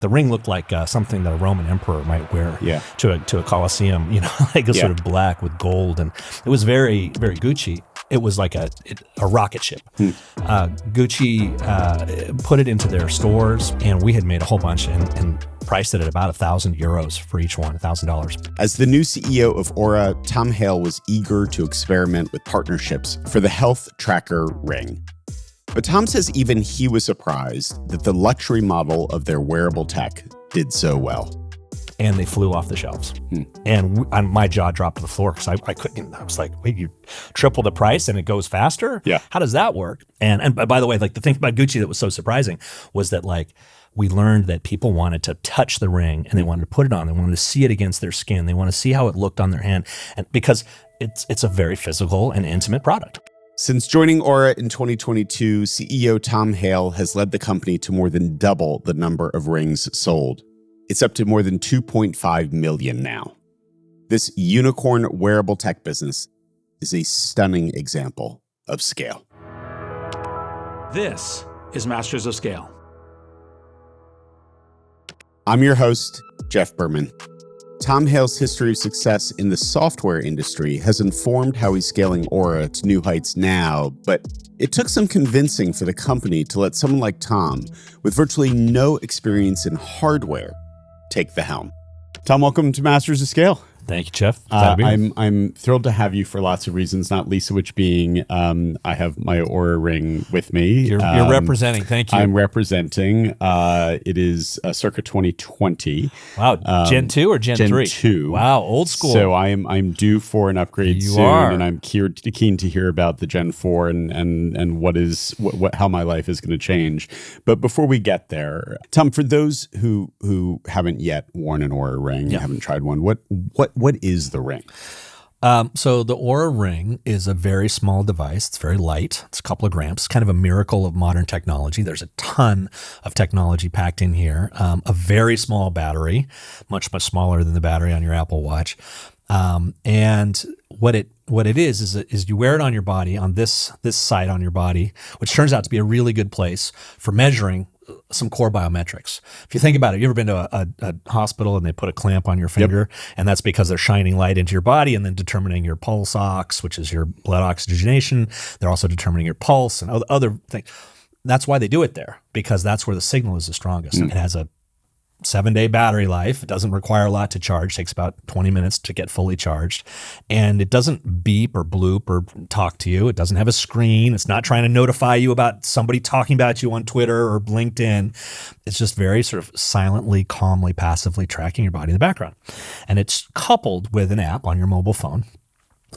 The ring looked like something that a Roman emperor might wear to a Colosseum, like a sort of black with gold. And it was very, very Gucci. It was like a rocket ship. Gucci put it into their stores, and we had made a whole bunch and priced it at about €1,000 for each one, $1,000. As the new CEO of Oura, Tom Hale was eager to experiment with partnerships for the health tracker ring. But Tom says even he was surprised that the luxury model of their wearable tech did so well. And they flew off the shelves. And my jaw dropped to the floor because I couldn't. I was like, wait, you triple the price and it goes faster? Yeah. How does that work? And by the way, like the thing about Gucci that was so surprising was that like we learned that people wanted to touch the ring and they wanted to put it on. They wanted to see it against their skin. They want to see how it looked on their hand, and because it's a very physical and intimate product. Since joining Oura in 2022, CEO Tom Hale has led the company to more than double the number of rings sold. It's up to more than 2.5 million now. This unicorn wearable tech business is a stunning example of scale. This is Masters of Scale. I'm your host, Jeff Berman. Tom Hale's history of success in the software industry has informed how he's scaling Oura to new heights now, but it took some convincing for the company to let someone like Tom, with virtually no experience in hardware, take the helm. Tom, welcome to Masters of Scale. Thank you, Jeff. I'm thrilled to have you for lots of reasons, not least of which being I have my Oura Ring with me. You're representing. Thank you. I'm representing. It is circa 2020. Wow, Gen 2 or Gen 3? Gen 2. Wow, old school. So I'm due for an upgrade soon, and I'm keen to hear about the Gen 4 and how my life is going to change. But before we get there, Tom, for those who haven't yet worn an Oura Ring, haven't tried one, what is the ring? So the Oura Ring is a very small device. It's very light. It's a couple of grams. It's kind of a miracle of modern technology. There's a ton of technology packed in here. A very small battery, much, much smaller than the battery on your Apple Watch. And what it is you wear it on your body, on this side on your body, which turns out to be a really good place for measuring some core biometrics. If you think about it, you ever been to a hospital and they put a clamp on your finger, and that's because they're shining light into your body and then determining your pulse ox, which is your blood oxygenation. They're also determining your pulse and other things. That's why they do it there, because that's where the signal is the strongest. It has a 7-day battery life. It doesn't require a lot to charge. It takes about 20 minutes to get fully charged. And it doesn't beep or bloop or talk to you. It doesn't have a screen. It's not trying to notify you about somebody talking about you on Twitter or LinkedIn. It's just very sort of silently, calmly, passively tracking your body in the background. And it's coupled with an app on your mobile phone.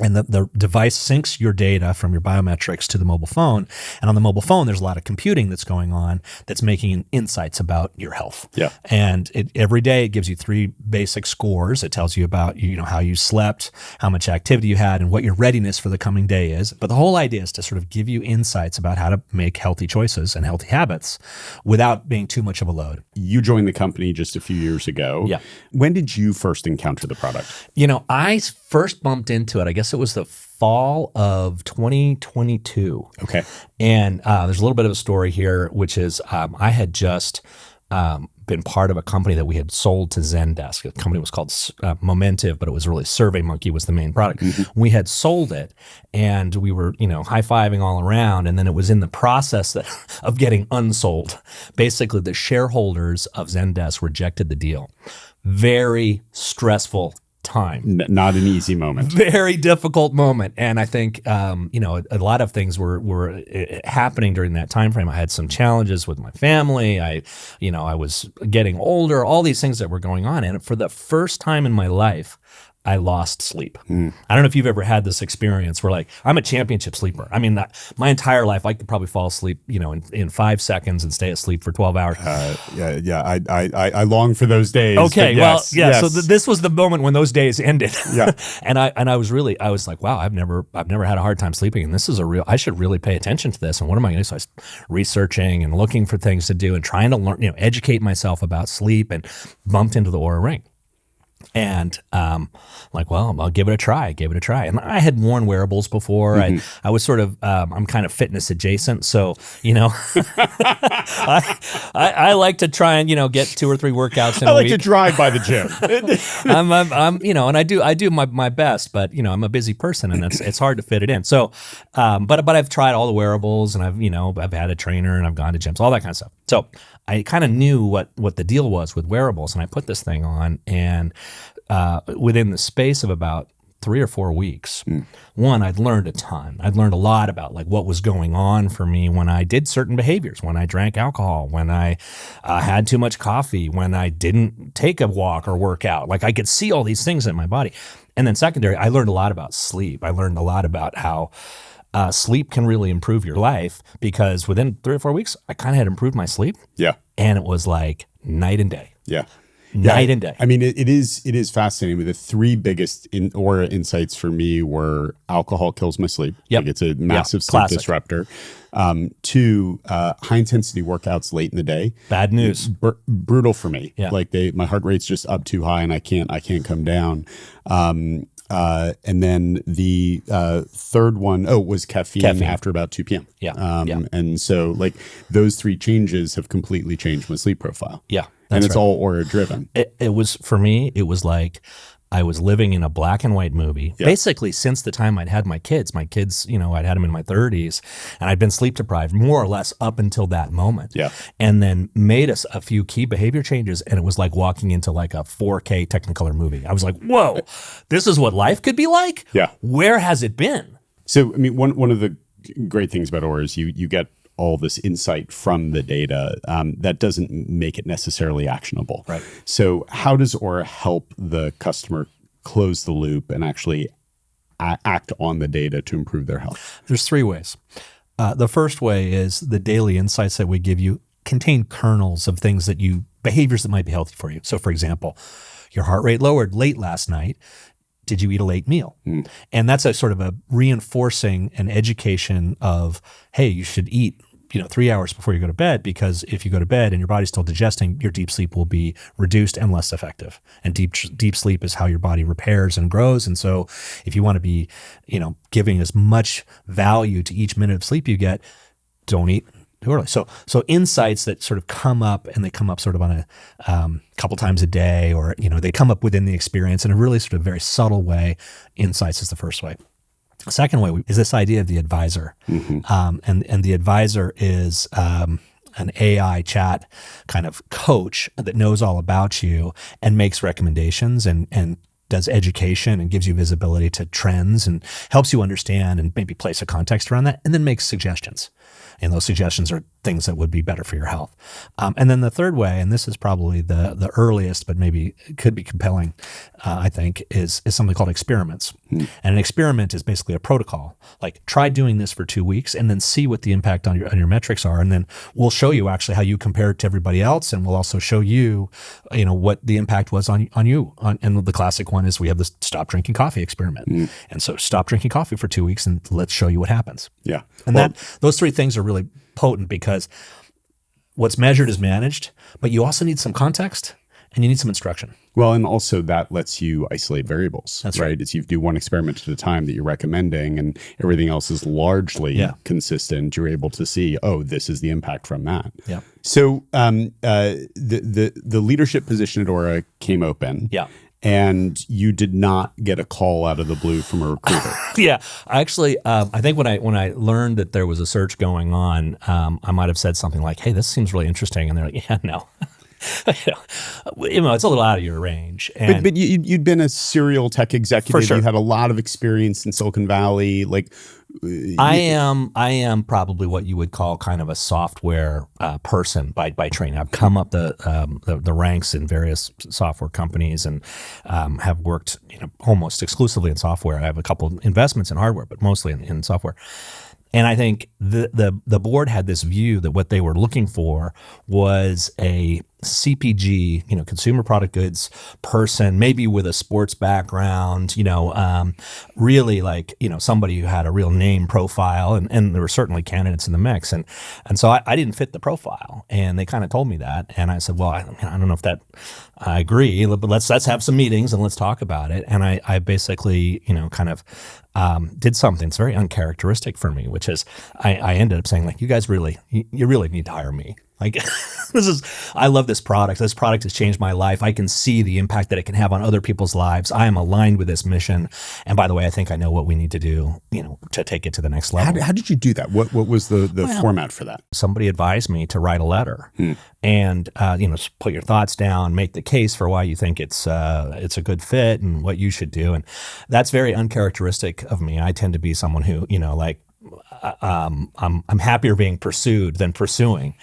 And the device syncs your data from your biometrics to the mobile phone. And on the mobile phone, there's a lot of computing that's going on that's making insights about your health. Yeah. And every day it gives you 3 basic scores. It tells you about how you slept, how much activity you had, and what your readiness for the coming day is. But the whole idea is to sort of give you insights about how to make healthy choices and healthy habits without being too much of a load. You joined the company just a few years ago. Yeah. When did you first encounter the product? I first bumped into it, I guess it was the fall of 2022. Okay. And there's a little bit of a story here, which is I had just been part of a company that we had sold to Zendesk. The company was called Momentive, but it was really SurveyMonkey was the main product. We had sold it, and we were, high-fiving all around, and then it was in the process of getting unsold. Basically, the shareholders of Zendesk rejected the deal. Very stressful time. Not an easy moment. Very difficult moment. And I think, a lot of things were happening during that time frame. I had some challenges with my family. I was getting older, all these things that were going on. And for the first time in my life, I lost sleep. I don't know if you've ever had this experience where I'm a championship sleeper. I mean, my entire life, I could probably fall asleep, in 5 seconds and stay asleep for 12 hours. I long for those days. Okay. Yes, well, yeah. yes. So this was the moment when those days ended. Yeah. and I was like, wow, I've never had a hard time sleeping. And this is I should really pay attention to this. And what am I going to do? So I was researching and looking for things to do and trying to learn, educate myself about sleep, and bumped into the Oura Ring. And like, well, I'll give it a try. And I had worn wearables before. I was sort of, I'm kind of fitness adjacent. So, I like to try and, get 2 or 3 workouts in a week. I like to drive by the gym. I'm and I do my best, but, I'm a busy person and it's hard to fit it in. So, but I've tried all the wearables and I've had a trainer and I've gone to gyms, all that kind of stuff. So I kind of knew what the deal was with wearables, and I put this thing on, and within the space of about 3 or 4 weeks, one, I'd learned a ton. I'd learned a lot about like what was going on for me when I did certain behaviors, when I drank alcohol, when I had too much coffee, when I didn't take a walk or work out. Like I could see all these things in my body. And then secondary, I learned a lot about sleep. I learned a lot about how sleep can really improve your life, because within 3 or 4 weeks, I kind of had improved my sleep. Yeah. And it was like night and day. Yeah. Night and day. I mean, it is fascinating. The 3 biggest Oura insights for me were alcohol kills my sleep. Yep. Like it's a massive sleep Classic. disruptor. 2, high intensity workouts late in the day. Bad news. Brutal for me. Yeah. Like my heart rate's just up too high and I can't come down. And then the 3rd one, was caffeine after about 2 p.m. Yeah. And so like those 3 changes have completely changed my sleep profile. Yeah. And it's all Oura driven. It was, for me, it was like I was living in a black and white movie. Yeah. Basically, since the time I'd had my kids, I'd had them in my 30s, and I'd been sleep deprived more or less up until that moment. Yeah. And then made us a few key behavior changes, and it was like walking into like a 4K Technicolor movie. I was like, whoa, this is what life could be like? Yeah. Where has it been? So, I mean, one of the great things about Oura is you get all this insight from the data. That doesn't make it necessarily actionable. Right. So how does Oura help the customer close the loop and actually act on the data to improve their health? There's 3 ways. The first way is the daily insights that we give you contain kernels of things behaviors that might be healthy for you. So for example, your heart rate lowered late last night. Did you eat a late meal? And that's a sort of a reinforcing an education of, hey, you should eat 3 hours before you go to bed, because if you go to bed and your body's still digesting, your deep sleep will be reduced and less effective. And deep sleep is how your body repairs and grows. And so if you want to be, giving as much value to each minute of sleep you get, don't eat too early. So insights that sort of come up, and they come up sort of on a couple times a day, or, they come up within the experience in a really sort of very subtle way. Insights is the first way. The second way is this idea of the advisor. And the advisor is an AI chat kind of coach that knows all about you and makes recommendations and does education and gives you visibility to trends and helps you understand and maybe place a context around that, and then makes suggestions. And those suggestions are things that would be better for your health. And then the third way, and this is probably the earliest, but maybe could be compelling, I think, is something called experiments. And an experiment is basically a protocol. Like, try doing this for 2 weeks and then see what the impact on your metrics are. And then we'll show you actually how you compare to everybody else. And we'll also show you, what the impact was on you. And the classic one is we have this stop drinking coffee experiment. And so stop drinking coffee for 2 weeks and let's show you what happens. Yeah. And those 3 things are really potent, because what's measured is managed, but you also need some context and you need some instruction. Well, and also that lets you isolate variables. That's right. It's you do one experiment at a time that you're recommending, and everything else is largely consistent. You're able to see, this is the impact from that. Yeah. So the leadership position at Oura came open. Yeah. And you did not get a call out of the blue from a recruiter. Yeah, actually, I think when I learned that there was a search going on, I might have said something like, "Hey, this seems really interesting," and they're like, "Yeah, no." It's a little out of your range. And but you'd been a serial tech executive. For sure. You had a lot of experience in Silicon Valley. I am probably what you would call kind of a software person by training. I've come up the ranks in various software companies and have worked almost exclusively in software. I have a couple of investments in hardware, but mostly in software. And I think the board had this view that what they were looking for was a CPG, consumer product goods person, maybe with a sports background, really like, somebody who had a real name profile, and there were certainly candidates in the mix. And so I didn't fit the profile, and they kind of told me that. And I said, well, I don't know if I agree, but let's have some meetings and let's talk about it. And I basically, kind of did something that's very uncharacteristic for me, which is I ended up saying, like, you guys really need to hire me. Like, I love this product. This product has changed my life. I can see the impact that it can have on other people's lives. I am aligned with this mission. And by the way, I think I know what we need to do, to take it to the next level. How did you do that? What was the format for that? Somebody advised me to write a letter and, put your thoughts down, make the case for why you think it's a good fit and what you should do. And that's very uncharacteristic of me. I tend to be someone who, I'm happier being pursued than pursuing.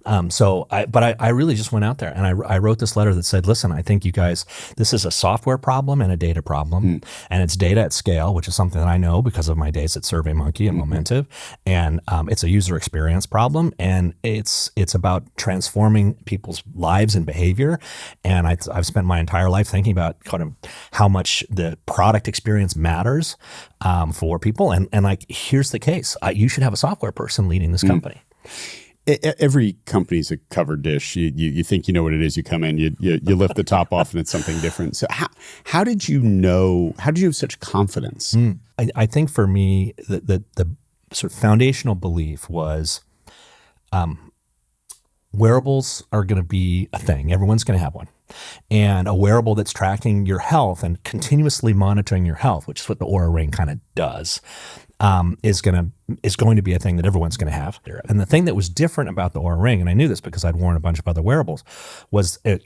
But I really just went out there and I wrote this letter that said, listen, I think you guys, this is a software problem and a data problem, and it's data at scale, which is something that I know because of my days at SurveyMonkey and Momentive, and it's a user experience problem, and it's about transforming people's lives and behavior. And I've spent my entire life thinking about kind of how much the product experience matters for people, and like, here's the case: you should have a software person leading this company. Every company's a covered dish. You think you know what it is. You come in, you lift the top off, and it's something different. So how did you know? How did you have such confidence? I think for me, the sort of foundational belief was, wearables are going to be a thing. Everyone's going to have one. And a wearable that's tracking your health and continuously monitoring your health, which is what the Oura Ring kind of does, is going to be a thing that everyone's going to have. And the thing that was different about the Oura Ring, and I knew this because I'd worn a bunch of other wearables, was a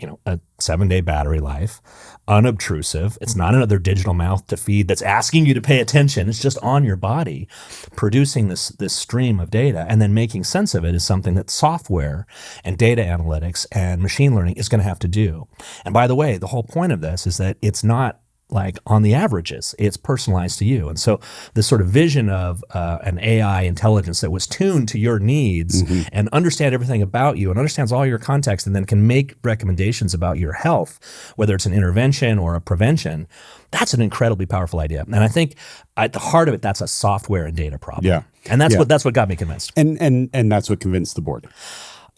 7-day battery life, unobtrusive. It's not another digital mouth to feed that's asking you to pay attention. It's just on your body, producing this stream of data, and then making sense of it is something that software and data analytics and machine learning is going to have to do. And by the way, the whole point of this is that it's not like on the averages, it's personalized to you. And so this sort of vision of an AI intelligence that was tuned to your needs and understand everything about you and understands all your context and then can make recommendations about your health, whether it's an intervention or a prevention, that's an incredibly powerful idea. And I think at the heart of it, that's a software and data problem. Yeah. And that's what got me convinced. And that's what convinced the board.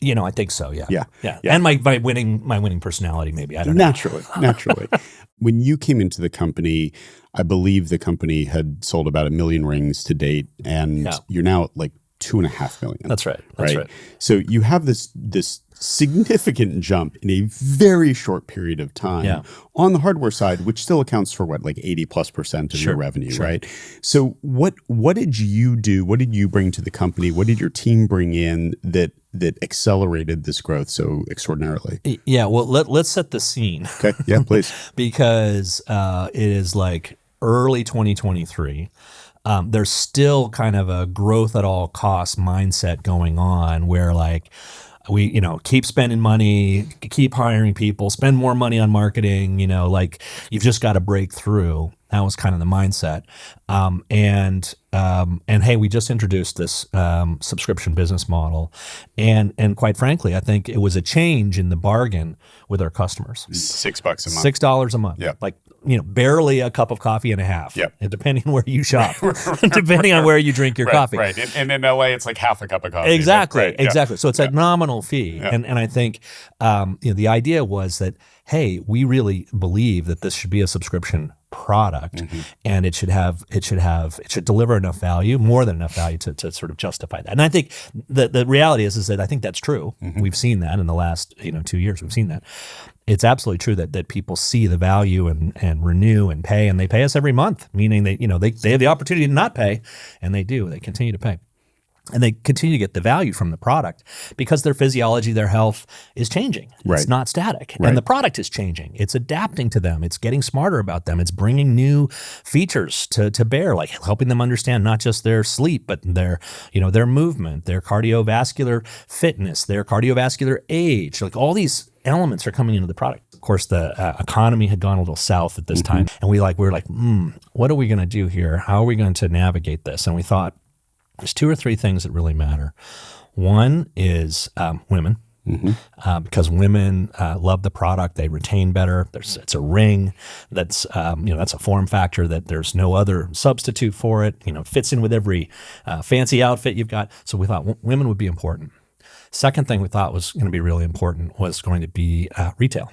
I think so. Yeah. Yeah. And my winning personality, maybe. I don't know. Naturally. When you came into the company, I believe the company had sold about 1 million rings to date, and you're now at like 2.5 million. That's right. That's right. So you have this significant jump in a very short period of time on the hardware side, which still accounts for like 80+% of your revenue, right? So what did you do? What did you bring to the company? What did your team bring in that accelerated this growth so extraordinarily? Yeah, well, let's set the scene. Okay, yeah, please. Because it is like early 2023. There's still kind of a growth at all costs mindset going on where like we, keep spending money, keep hiring people, spend more money on marketing, like you've just got to break through. That was kind of the mindset. And hey, we just introduced this subscription business model. And quite frankly, I think it was a change in the bargain with our customers. $6 a month. $6 a month. Yeah. Like, barely a cup of coffee and a half. Yep. Depending on where you shop, depending on where you drink your coffee. Right. And in LA, it's like half a cup of coffee. Exactly. Exactly. So it's a nominal fee. Yeah. And I think, the idea was that, hey, we really believe that this should be a subscription product, and it should deliver enough value, more than enough value to sort of justify that. And I think the reality is that I think that's true. We've seen that in the last 2 years. We've seen that. It's absolutely true that people see the value and renew and pay, and they pay us every month, meaning they have the opportunity to not pay, and they do. They continue to pay. And they continue to get the value from the product because their physiology, their health is changing. It's not static. And the product is changing. It's adapting to them. It's getting smarter about them. It's bringing new features to bear, like helping them understand not just their sleep, but their movement, their cardiovascular fitness, their cardiovascular age. Like all these elements are coming into the product. Of course, the economy had gone a little south at this time. And we were like, what are we going to do here? How are we going to navigate this? And we thought, there's 2 or 3 things that really matter. One is women. because women love the product. They retain better. It's a ring that's that's a form factor that there's no other substitute for it. Fits in with every fancy outfit you've got. So we thought women would be important. Second thing we thought was going to be really important was going to be retail.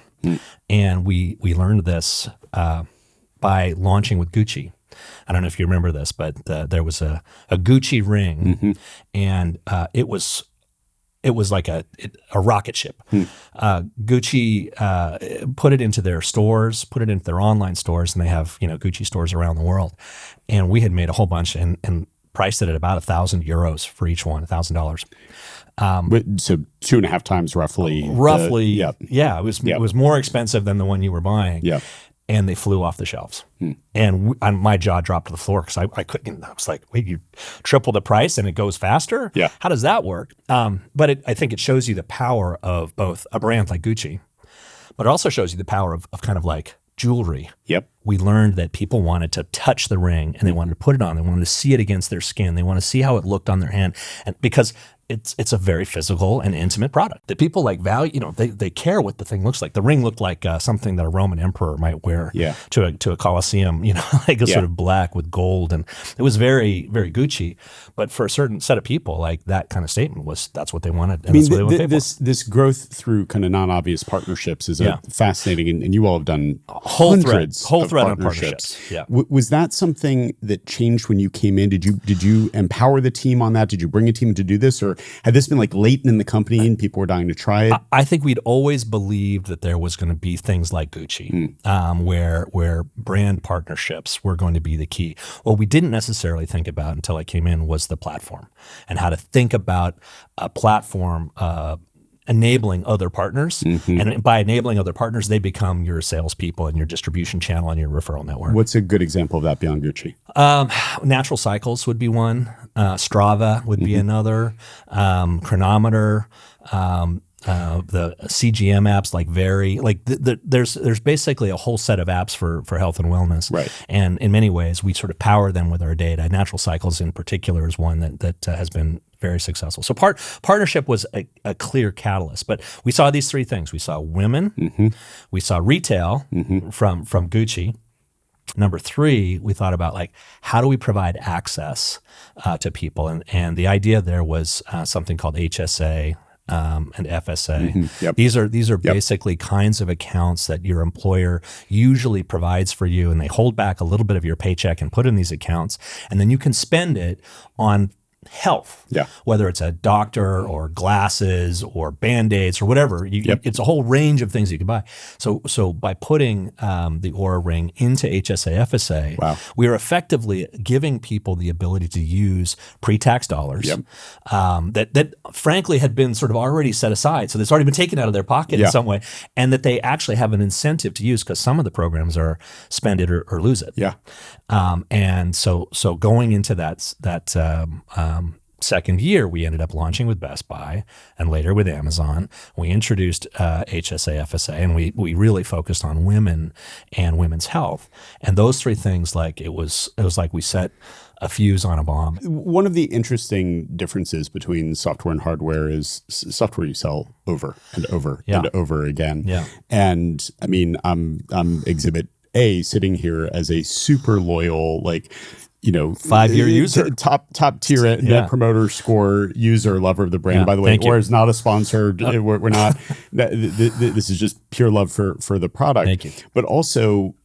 And we learned this by launching with Gucci. I don't know if you remember this, but there was a Gucci ring, and it was like a rocket ship. Gucci put it into their stores, put it into their online stores, and they have Gucci stores around the world. And we had made a whole bunch and priced it at about €1,000 for each one, $1,000. So 2.5 times roughly. Yeah. It was more expensive than the one you were buying. Yeah. And they flew off the shelves. And my jaw dropped to the floor because I couldn't. I was like, wait, you triple the price and it goes faster? Yeah. How does that work? But I think it shows you the power of both a brand like Gucci, but it also shows you the power of kind of like jewelry. Yep. We learned that people wanted to touch the ring and they wanted to put it on. They wanted to see it against their skin. They want to see how it looked on their hand. And because it's a very physical and intimate product that people like value. They care what the thing looks like. The ring looked like something that a Roman emperor might wear to a Colosseum, like a sort of black with gold. And it was very, very Gucci. But for a certain set of people, like that kind of statement that's what they wanted. And that's what they would pay for. This growth through kind of non-obvious partnerships is fascinating. And you all have done whole hundreds thread of on partnerships. Yeah. Was that something that changed when you came in? Did you empower the team on that? Did you bring a team to do this? Or had this been like latent in the company and people were dying to try it? I think we'd always believed that there was going to be things like Gucci, where brand partnerships were going to be the key. What we didn't necessarily think about until I came in was the platform and how to think about a platform enabling other partners. And by enabling other partners, they become your salespeople and your distribution channel and your referral network. What's a good example of that beyond Gucci? Natural Cycles would be one. Strava would be another. Chronometer. The CGM apps like there's basically a whole set of apps for health and wellness. Right. And in many ways, we sort of power them with our data. Natural Cycles in particular is one that has been very successful. So partnership was a clear catalyst. But we saw these three things. We saw women. We saw retail from Gucci. Number three, we thought about like, how do we provide access to people? And the idea there was something called HSA and FSA. These are basically kinds of accounts that your employer usually provides for you, and they hold back a little bit of your paycheck and put in these accounts, and then you can spend it on health, whether it's a doctor or glasses or Band-Aids or whatever. It's a whole range of things you can buy. So by putting the Oura Ring into HSA FSA, we are effectively giving people the ability to use pre-tax dollars that frankly had been sort of already set aside. So it's already been taken out of their pocket in some way, and that they actually have an incentive to use because some of the programs are spend it or lose it. And so going into that second year, we ended up launching with Best Buy and later with Amazon. We introduced HSA FSA, and we really focused on women and women's health. And those three things, like it was like we set a fuse on a bomb. One of the interesting differences between software and hardware is software you sell over and over and over again. And I mean, I'm Exhibit A sitting here as a super loyal, 5-year user, top tier net promoter score user, lover of the brand. By the way, Oura is not a sponsor. We're not. This is just pure love for the product. Thank you. But also,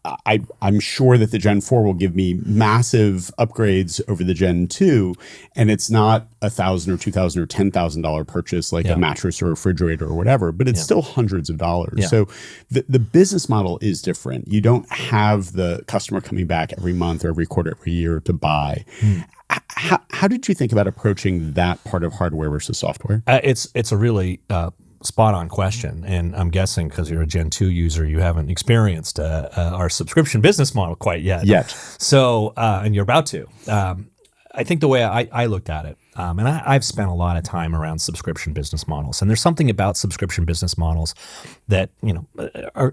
I'm sure that the Gen 4 will give me massive upgrades over the Gen 2, and it's not $1,000 or $2,000 or $10,000 purchase like a mattress or a refrigerator or whatever, but it's still hundreds of dollars. So the business model is different. You don't have the customer coming back every month or every quarter, every year to buy. How did you think about approaching that part of hardware versus software? It's a really spot on question. And I'm guessing because you're a Gen 2 user, you haven't experienced our subscription business model quite yet. Yet. So, and you're about to. I think the way I looked at it And I've spent a lot of time around subscription business models, and there's something about subscription business models that,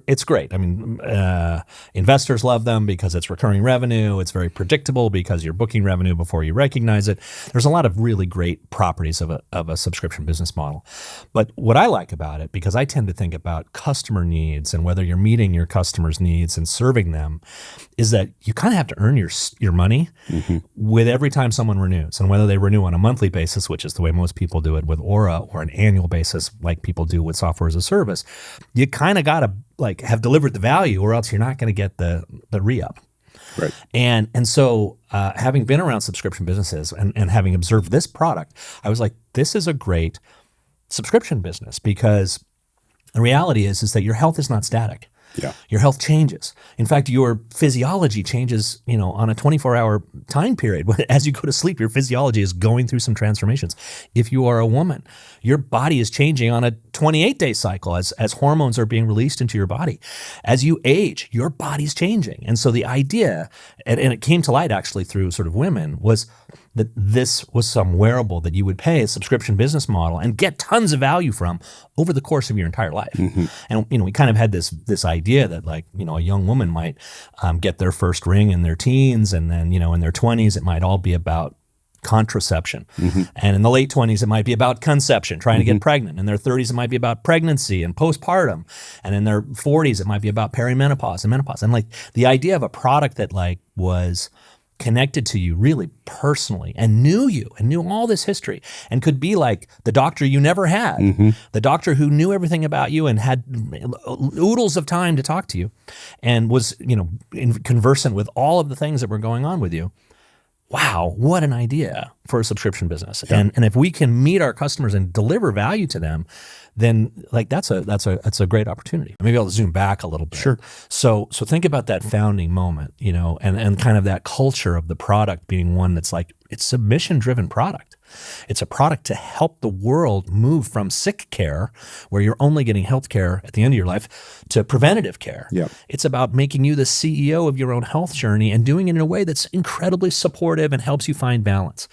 it's great. I mean, investors love them because it's recurring revenue. It's very predictable because you're booking revenue before you recognize it. There's a lot of really great properties of a subscription business model. But what I like about it, because I tend to think about customer needs and whether you're meeting your customers' needs and serving them, is that you kind of have to earn your money with every time someone renews, and whether they renew on a monthly basis, which is the way most people do it with Oura, or an annual basis like people do with software as a service, you kind of got to have delivered the value, or else you're not going to get the re-up. Right. And so having been around subscription businesses and having observed this product, I was like, this is a great subscription business, because the reality is that your health is not static. Yeah. Your health changes. In fact, your physiology changes, on a 24-hour time period. As you go to sleep, your physiology is going through some transformations. If you are a woman, your body is changing on a 28-day cycle as hormones are being released into your body. As you age, your body's changing. And so the idea, and it came to light actually through sort of women, was that this was some wearable that you would pay a subscription business model and get tons of value from over the course of your entire life. And we kind of had this idea that a young woman might get their first ring in their teens, and then in their 20s it might all be about contraception. And in the late 20s, it might be about conception, trying to get pregnant. In their 30s, it might be about pregnancy and postpartum. And in their 40s, it might be about perimenopause and menopause. And the idea of a product that was connected to you really personally and knew all this history and could be like the doctor you never had, the doctor who knew everything about you and had oodles of time to talk to you and was, conversant with all of the things that were going on with you. Wow, what an idea for a subscription business. Yeah. And if we can meet our customers and deliver value to them, then that's a great opportunity. Maybe I'll zoom back a little bit. Sure. So think about that founding moment, and kind of that culture of the product being one that's it's a mission-driven product. It's a product to help the world move from sick care, where you're only getting health care at the end of your life, to preventative care. Yep. It's about making you the CEO of your own health journey and doing it in a way that's incredibly supportive and helps you find balance.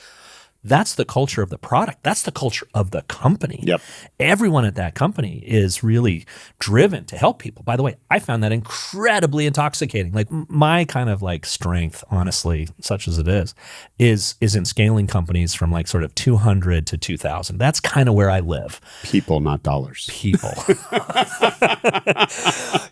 That's the culture of the product. That's the culture of the company. Yep. Everyone at that company is really driven to help people. By the way, I found that incredibly intoxicating. My kind of strength, honestly, such as it is in scaling companies from sort of 200 to 2,000. That's kind of where I live. People, not dollars. People.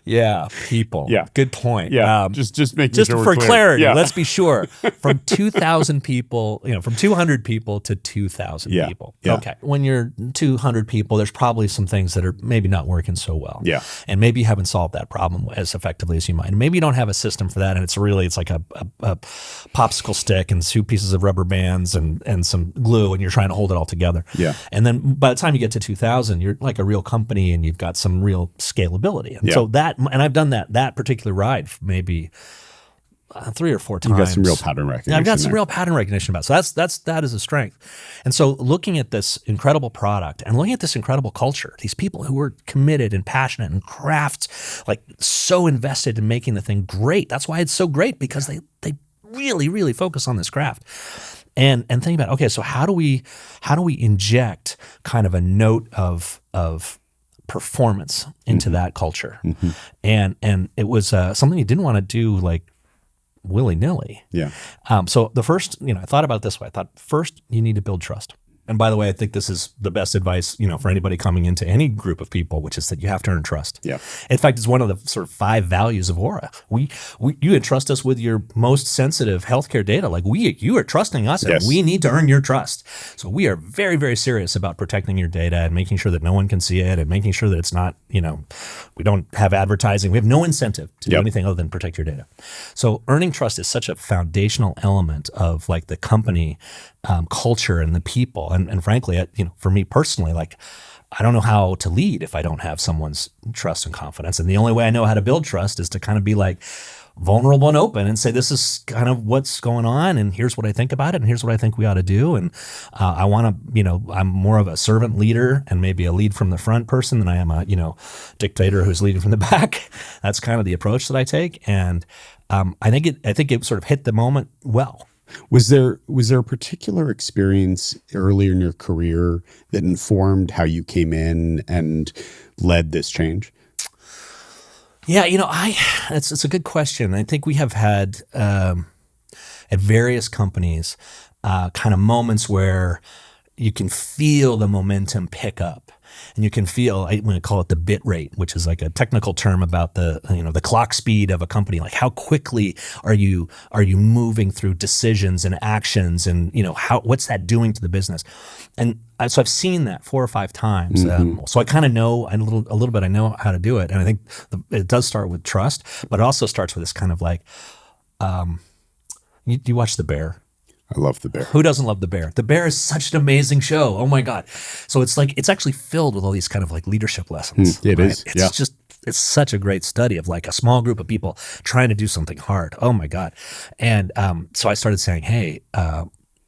Yeah, people. Yeah. Good point. Yeah. Just making just sure we're for clear. clarity, Yeah. let's be sure. From 2,000 people, from 200 people to 2,000 Yeah. people. Yeah. Okay. When you're 200 people, there's probably some things that are maybe not working so well. Yeah. And maybe you haven't solved that problem as effectively as you might. And maybe you don't have a system for that. And it's like a popsicle stick and 2 pieces of rubber bands and some glue, and you're trying to hold it all together. Yeah. And then by the time you get to 2,000, you're like a real company and you've got some real scalability. And so and I've done that particular ride maybe 3 or 4 times. You've got some real pattern recognition. Yeah, I've got some real pattern recognition about it. So that is a strength. And so looking at this incredible product and looking at this incredible culture, these people who were committed and passionate and crafts, so invested in making the thing great. That's why it's so great, because they really, really focus on this craft. And think about, okay, so how do we inject kind of a note of performance into that culture? And it was something you didn't want to do willy-nilly. Yeah. So the first, I thought about it this way. I thought, first, you need to build trust. And by the way, I think this is the best advice, for anybody coming into any group of people, which is that you have to earn trust. Yeah. In fact, it's one of the sort of 5 values of Oura. You entrust us with your most sensitive healthcare data. You are trusting us, Yes. and we need to earn your trust. So we are very, very serious about protecting your data and making sure that no one can see it, and making sure that it's not, we don't have advertising. We have no incentive to do anything other than protect your data. So earning trust is such a foundational element of the company culture and the people. And frankly, for me personally, I don't know how to lead if I don't have someone's trust and confidence. And the only way I know how to build trust is to kind of be vulnerable and open and say, this is kind of what's going on, and here's what I think about it, and here's what I think we ought to do. And I want to, I'm more of a servant leader and maybe a lead from the front person than I am a, dictator who's leading from the back. That's kind of the approach that I take. And I think it sort of hit the moment well. Was there a particular experience earlier in your career that informed how you came in and led this change? Yeah, it's a good question. I think we have had at various companies kind of moments where you can feel the momentum pick up. And you can feel, I'm going to call it the bit rate, which is like a technical term about the clock speed of a company. Like how quickly are you moving through decisions and actions, and what's that doing to the business? And so I've seen that 4 or 5 times. So I kind of know a little bit. I know how to do it, and I think it does start with trust, but it also starts with this kind of like, you watch The Bear. I love The Bear. Who doesn't love The Bear? The Bear is such an amazing show. Oh my God. So it's actually filled with all these kind of like leadership lessons. It right? is. It's such a great study of like a small group of people trying to do something hard. Oh my God. And so I started saying, hey,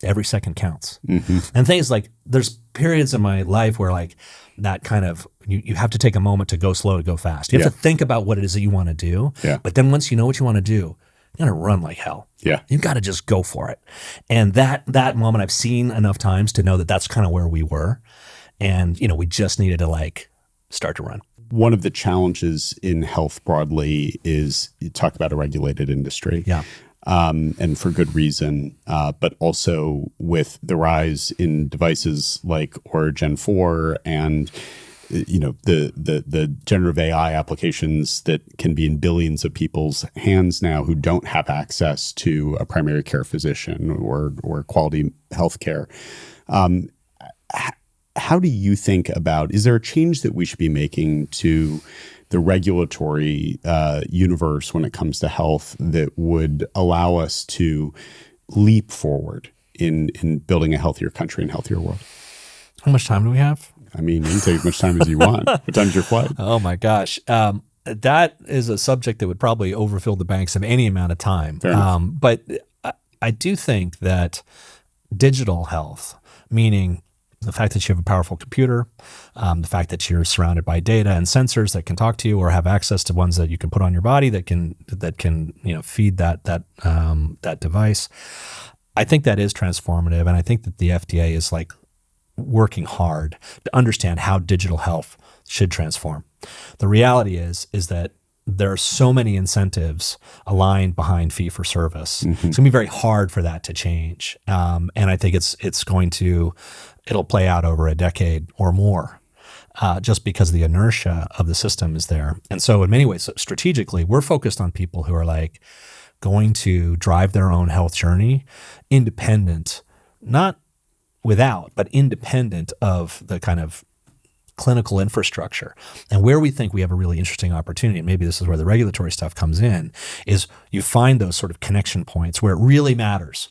every second counts. And things like there's periods in my life where like that kind of, you have to take a moment to go slow to go fast. You have to think about what it is that you want to do. Yeah. But then once you know what you want to do, you got to run like hell. Yeah. You've got to just go for it. And that moment I've seen enough times to know that that's kind of where we were. And, we just needed to like start to run. One of the challenges in health broadly is you talk about a regulated industry. Yeah. And for good reason, but also with the rise in devices like Oura Gen 4 and the generative AI applications that can be in billions of people's hands now who don't have access to a primary care physician or quality health care. How do you think about, is there a change that we should be making to the regulatory universe when it comes to health that would allow us to leap forward in building a healthier country and healthier world? How much time do we have? I mean, you can take as much time as you want. What time's your flight? Oh my gosh. That is a subject that would probably overfill the banks of any amount of time. But I do think that digital health, meaning the fact that you have a powerful computer, the fact that you're surrounded by data and sensors that can talk to you or have access to ones that you can put on your body that can feed that device. I think that is transformative, and I think that the FDA is like working hard to understand how digital health should transform. The reality is that there are so many incentives aligned behind fee for service. It's going to be very hard for that to change. And I think it'll play out over a decade or more, just because the inertia of the system is there. And so in many ways, strategically, we're focused on people who are like going to drive their own health journey independent, not without, but independent of the kind of clinical infrastructure. And where we think we have a really interesting opportunity, and maybe this is where the regulatory stuff comes in, is you find those sort of connection points where it really matters.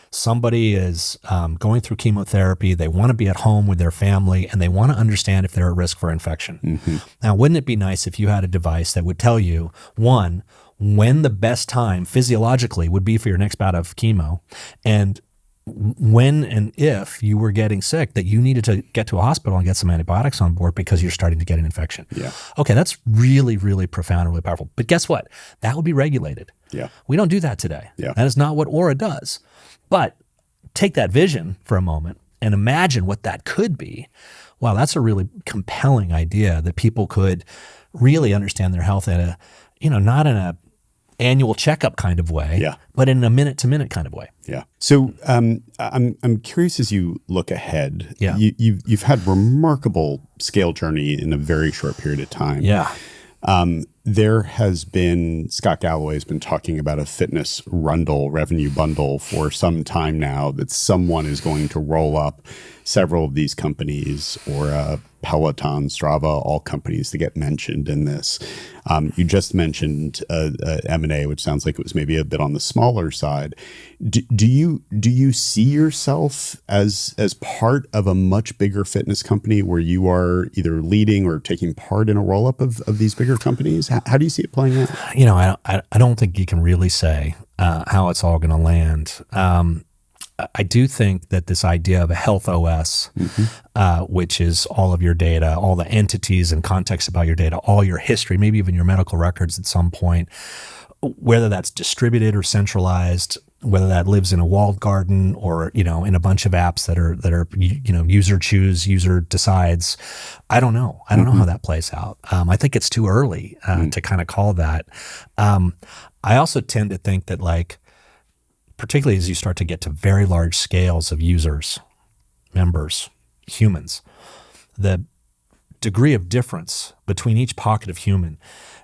Somebody is going through chemotherapy, they want to be at home with their family, and they want to understand if they're at risk for infection. Now, wouldn't it be nice if you had a device that would tell you, one, when the best time physiologically would be for your next bout of chemo, and when and if you were getting sick, that you needed to get to a hospital and get some antibiotics on board because you're starting to get an infection. Yeah. Okay, that's really, really profound and really powerful. But guess what? That would be regulated. Yeah. We don't do that today. Yeah. That is not what Oura does. But take that vision for a moment and imagine what that could be. Wow, that's a really compelling idea that people could really understand their health at a, not in a annual checkup kind of way, but in a minute-to-minute kind of way. Yeah. So I'm curious, as you look ahead, Yeah. you've had remarkable scale journey in a very short period of time. Yeah. There has been, Scott Galloway has been talking about a fitness revenue bundle for some time now, that someone is going to roll up several of these companies, or Peloton, Strava, all companies that get mentioned in this. You just mentioned M&A, which sounds like it was maybe a bit on the smaller side. Do you see yourself as part of a much bigger fitness company where you are either leading or taking part in a roll-up of these bigger companies? How do you see it playing out? I don't think you can really say how it's all going to land. I do think that this idea of a health OS, which is all of your data, all the entities and context about your data, all your history, maybe even your medical records at some point, whether that's distributed or centralized, whether that lives in a walled garden or, in a bunch of apps that are user choose, user decides. I don't know. I don't know how that plays out. I think it's too early to kind of call that. I also tend to think that, like, particularly as you start to get to very large scales of users, members, humans, the degree of difference between each pocket of human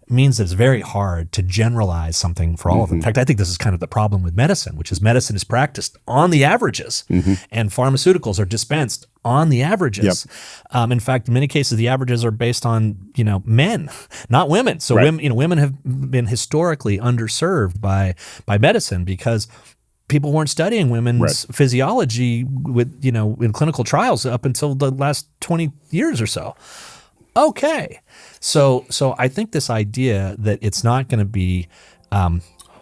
means that it's very hard to generalize something for all of them. In fact, I think this is kind of the problem with medicine, which is medicine is practiced on the averages and pharmaceuticals are dispensed on the averages. In fact, in many cases, the averages are based on, men, not women. So women have been historically underserved by medicine because people weren't studying women's physiology with, in clinical trials up until the last 20 years or so. Okay. So I think this idea that it's not going to be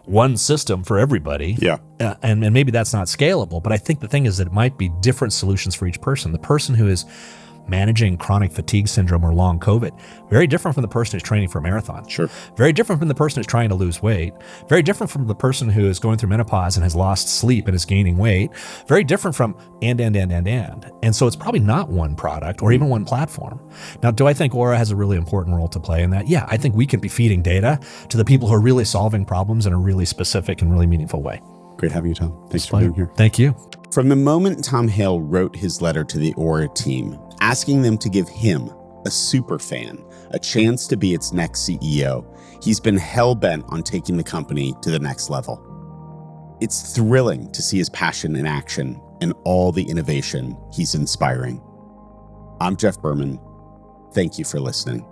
one system for everybody, and maybe that's not scalable, but I think the thing is that it might be different solutions for each person. The person who is managing chronic fatigue syndrome or long COVID, very different from the person who's training for a marathon. Sure. Very different from the person who's trying to lose weight. Very different from the person who is going through menopause and has lost sleep and is gaining weight. Very different from and. And so it's probably not one product or even one platform. Now, do I think Oura has a really important role to play in that? Yeah, I think we can be feeding data to the people who are really solving problems in a really specific and really meaningful way. Great having you, Tom. Thanks for being here. Thank you. From the moment Tom Hale wrote his letter to the Oura team, asking them to give him, a super fan, a chance to be its next CEO, he's been hell-bent on taking the company to the next level. It's thrilling to see his passion in action and all the innovation he's inspiring. I'm Jeff Berman. Thank you for listening.